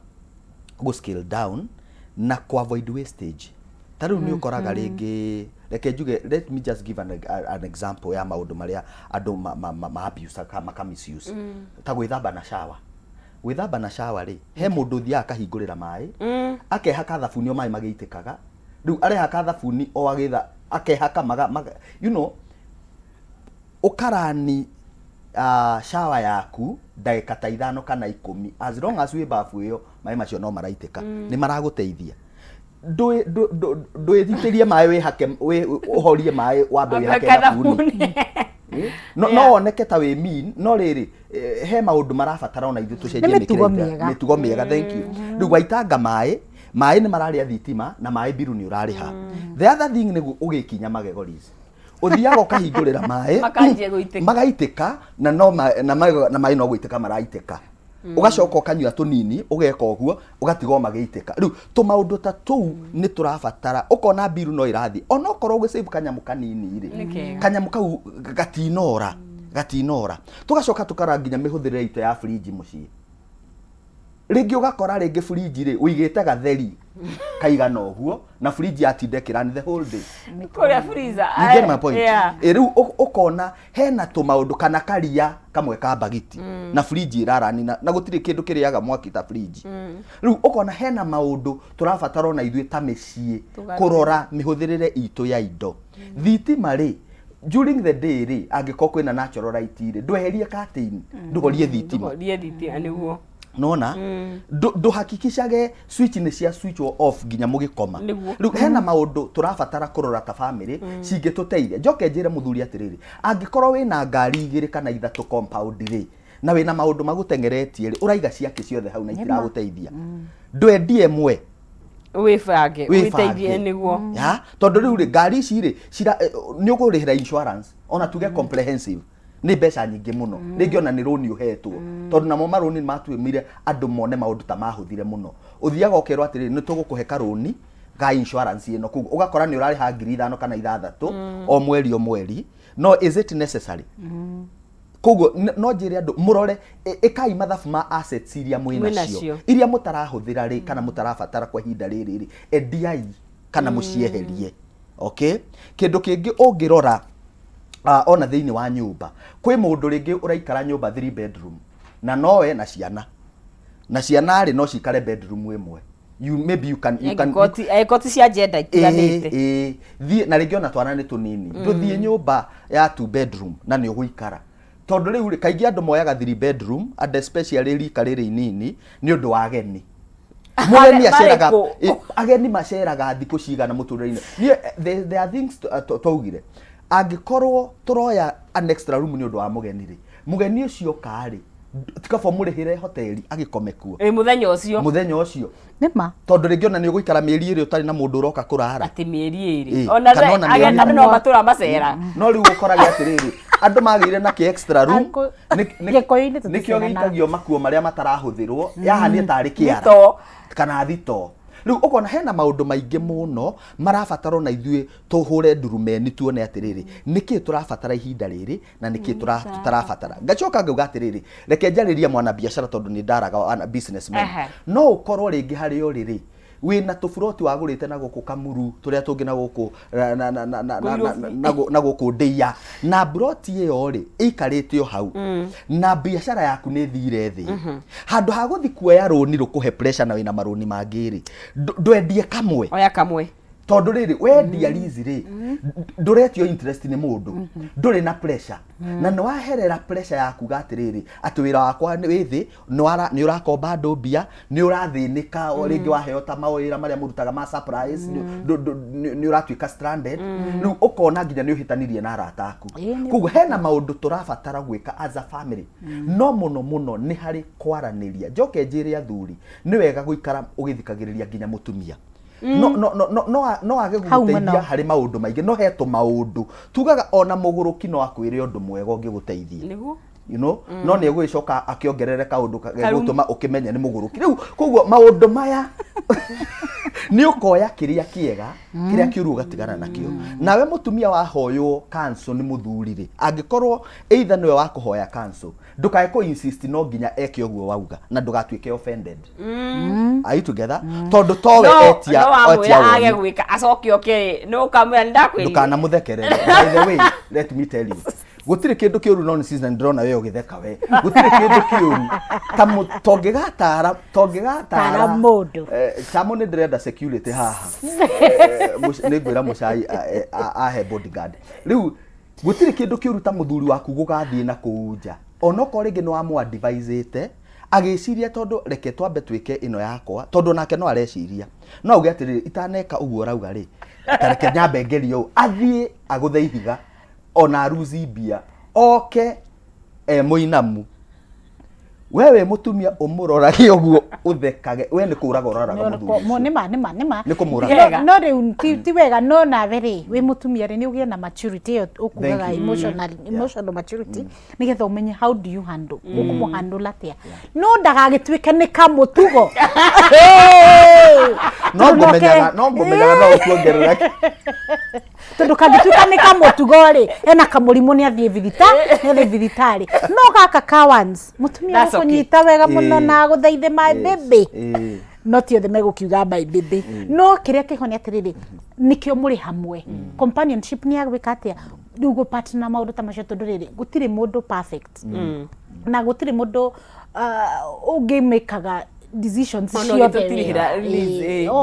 go scale down na ku avoid wastage taru ni ukoraga ringi reke njuge let me just give an example ya maundu maria andu ma abuse ka misuse ta gwithamba na shower gwithamba na shower ri he mundu thia akahingurira mai akehaka thabuni o mai magiitikaga riu arehaka thabuni o agitha akehaka you know ukarani shower yaku ndagika ta 5 kana 10 as long as we bafu iyo mai macio no maraitika ni maraguteithia ndwithitirie mai we hake we uhorie mai wambe we hake thabuni no oneke ta we mean no riri he maundu marabatara ona ithu tucenjie mitugo miega thank you riu waitanga mai ni mararia thitima na mai biru ni urariha the other thing ni ugikinya magego Liz uthiaga ukahingurira mai magaitika na no na mai no gwitika maraitika ugacoka ukanyua tunini ugeka uguo ugatigo magiiteka riu tumaundu ta tuu ni turabatara ukona biru no irathi ona ukorwo ugicave kanyamu kanini ri kanyamu kau gatinora tugacoka tukara nginya mihuthire ito ya fridge mucii ringi ugakora ringi fridge ri uigite gatheri kaigana uguo na fridge atindekira ni the whole day kuria freezer you get my point riu ukona hena tumaundu kana karia kamwe ka bagiti na fridge irarani na gutire kindu kiriaga mwaki ta fridge riu ukona hena maundu turabatara na ithuĩ ta mĩciĩ kurora mihuthirire itu ya indo thitima ri during the day ri angiko kwina natural light ri ndweherie curtain ndugorie thitima niguo nona hakikishage switch ni cia switch off ginya mugikoma riu hena maundu turabatara kurora ta family cingituteithia njoke njire muthuri atiriri angikorwo wina ngari igiri kana ithatu compound ri na wina maundu magutengeretie ri uraiga ciake ciothe hau na itiraguteithia ndwendie mwe wifange witeithie niguo ya tondu riu ri ngari ici ri ni ugurihira insurance ona tuge comprehensive ni mbeca nyingi muno ringi ona ni roni uhetwo tondu namo maroni matuimire andu mone maundu ta mahuthire muno uthiaga ukerwo atiri ni tugukuhe karoni ga insurance ino kugo ugakora ni urari ha 5,000 kana 6 o mweri no is it necessary kugo no njire andu murore ikai mathabu ma assets iria mwinacio iria mutarahuthira ri kana mutarabatara kwa ihinda riri endiai kana mucieherie okay kindu kingi ungirora ona thiini wa nyumba kwi mundu ringi uraikara nyumba 3 bedroom na nowe na ciana ri no cikare bedroom imwe maybe you can koti cia gender itiganite na ringi ona twana ni tunini nduthie nyumba ya 2 bedroom na ni uguikara tondu riu kaingi andu moyaga 3 bedroom and especially rika riri inini ni undu wa ageni mugeni aceraga ageni maceraga thiku cigana muturire-ini there are things twaugire angikorwo turoya an extra room ni undu wa mugeni ri mugeni ucio kari tikaba murihire hoteli agikome kuo muthenya ucio nima tondu ringi ona ni uguikara mieri iri utari na mundu uroka kurara ati mieri iri ona ageni no matura macera no riu ukorage atiriri andu magire na ki extra room nikio gikagio makuo maria matarahuthirwo yahanie tari kiara kana thito riu ukona hena maundu maingi muno marabataro na ithuĩ tuhure ndurumeni tuone atiriri niki turabatara ihinda riri na niki tutarabatara ngacoka ngauga atiriri reke njariria mwana biashara tondu ni ndaraga wana businessman no ukorwo ringi hari uriri wina tufuroti wagurite na guku Kamuru turia tungi na guku na guku Ndeia na broti iyo ri ikarite o hau na biashara yaku ni thire thi handu ha guthi kuoya roni rukuhe pressure na wina maroni mangiri ndwendie kamwe oya kamwe tondu riri wendia lizi ri nduretio interest ni mundu nduri na pressure na no waherera pressure yaku gatiriri ati wira wakwa ni withi ni urakomba ndobia ni urathinika ringi waheo ta mawira maria murutaga ma surprise ni uratuika stranded riu ukona nginya ni uhitanirie na arata aku kugo hena maundu turabatara gwika as a family no muno ni hari kwaraniria njoke njire athuri ni wega guikara ugithikagiriria nginya mutumia no age guteithia hari maundu maingi no heto maundu tugaga ona muguruki no akwire undu mwega ungiguteithia you know no ni egwicoka akiongerere kaundu gutuma ukimenya ni muguruki riu koguo maundu maya ni ukoya kiria kiega kiria kiuru gatigana nakio nawe mutumia wahoywo cancel ni muthurire angikorwo either niwe wakuhoya cancel ndukae ko insist no nginya eke ogwo wauga na ndugatuike offended are you together tondu towe etia age gwika acoke oke no kamwe ndakwiri ndukana muthekerere by the way let me tell you gutire kindu kiuru no season ndrona we ugitheka we gutire kindu kiuru tamu tongigatara mundu tamu ni ndrenda security haha ni gwira mucai ahe bodyguard riu gutire kindu kiuru ta muthuri waku gugathie na kuunja onoko ringi no amu advisete agiciria tondu reke twambe twike ino yakwa tondu nake no areciria no uge atiriri itaneka uguo rauga ri reke nyambe ngerio athie aguthe ona aruzi bia oke muinamu wewe mutumia umurorage uguo uthekage we ni kuraga uraraga muthuri nima ni kumuraga no riu ti wega no nawe ri we mutumia ri ni ugie na maturity ukugaga emotional maturity nigetha umenye how do you handle ukumu handle atia no ndagagitwike ni kamutugo no ngomenyaga no kuongerera tondu kangitwika ni kamutugo ri ena kamurimu ni athie thibitari no gaka kawans mutumia kunyita wega muno na guthaithe my baby no ti othe megukiuga my baby no kiria kihoni atiriri nikio muri hamwe companionship ni agwika atia ndugo partner maundu ta macio tondu riri gutire mundu perfect na gutire mundu ungimekaga decisions ciothe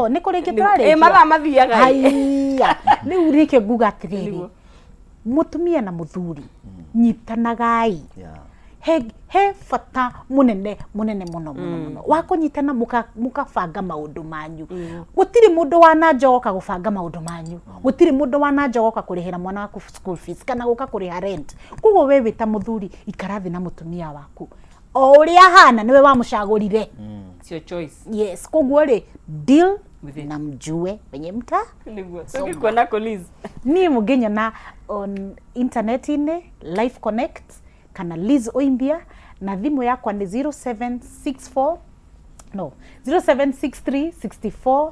ni kuringi turari mathaa mathiaga haiya riu rikio nguga atiriri mutumia na muthuri nyitanagai he fata munene muno wakunyitana mukabanga maundu manyu gutiri mundu wananjogoka gubanga maundu manyu gutiri mundu wananjogoka kurihira mwana waku school fees kana guka kuriha rent kugo wewe ta muthuri ikarathi na mutumia waku o uria hana niwe wamucagurire it's your choice yes kugo ri deal na mjue wenye mta niguo tukikuona colleagues ni muginya na on internet ine live connect kana Liz Oimbia, na thimu yakwa ni 0763 64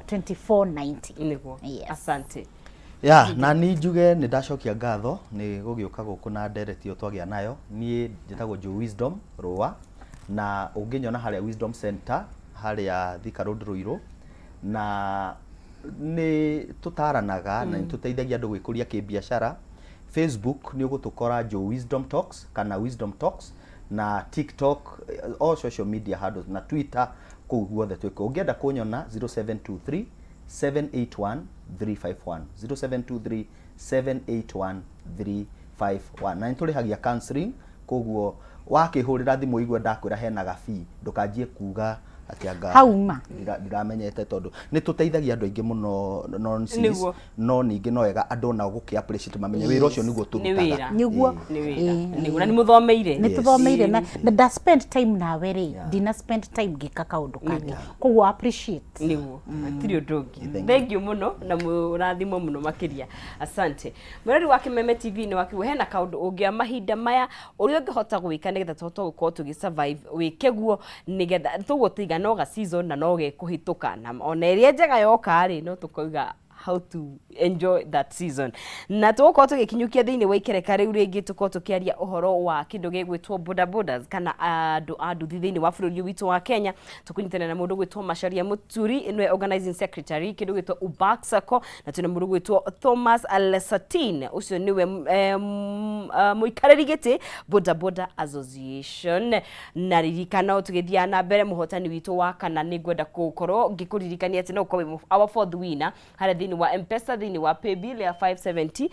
24 90. Niguo. Asante. Ya, na ni njuge ni ndacokia ngatho ni gugioka guku na ndereti twagia nayo ni njitagwo Joe Wisdom Rua, na unginyona haria Wisdom Center haria Thika Road Ruiru, na ni tutaranaga na tuteithagia andu gwikuria kibiashara. Facebook ni ugutukora Joe Wisdom Talks kana Wisdom Talks, na TikTok, all social media handles, na Twitter kuu guothe twiko. Ungienda kunyona 0723 781 351 0723 781 351, na niturihagia counseling koguo wakihurira thimu igwe ndakwira hena gafi ndukanjie kuga atianga hauma ndiramenyete tondu ni tuteithagia andu aingi muno no ningi no ega andu na guki appreciate mamenye wira ucio niguo turutaga niguo niguo na ni muthomeire ni tuthomeire na da spend time na weri dina spend time gika kaundu kangi koguo appreciate niguo tiri ndungi. Thank you muno na murathimo muno makiria. Asante murari wa Kameme TV ni wakiwe hena kaundu ungia mahinda maya uri ungihota gwika nigetha tugukorwo tugi survive wikeguo nigetha tugutiga no ga season na no ge kuhituka na ona iria njega yoka ri no tukoiga how to enjoy that season. Na tuko tugikinyukia thiini wa ikereka riu ringi tuko tukiaria uhoro wa kindu gigwitwo boda bodas kana andu thiini wa bururi witu wa Kenya. Tukunyitana na mundu gwitwo Macharia Muturi inwe organizing secretary kindu gwitwo Uback Sacco, na tuna mundu gwitwo Thomas Lesatin ucio niwe muikariri giti boda boda association. Na ririkana tugithia na mbere muhotani witu wa kana ni gwenda gukorwo ngikuririkania ati no ko our fourth winner hara thiini wa M-Pesa thiini wa paybill ya 570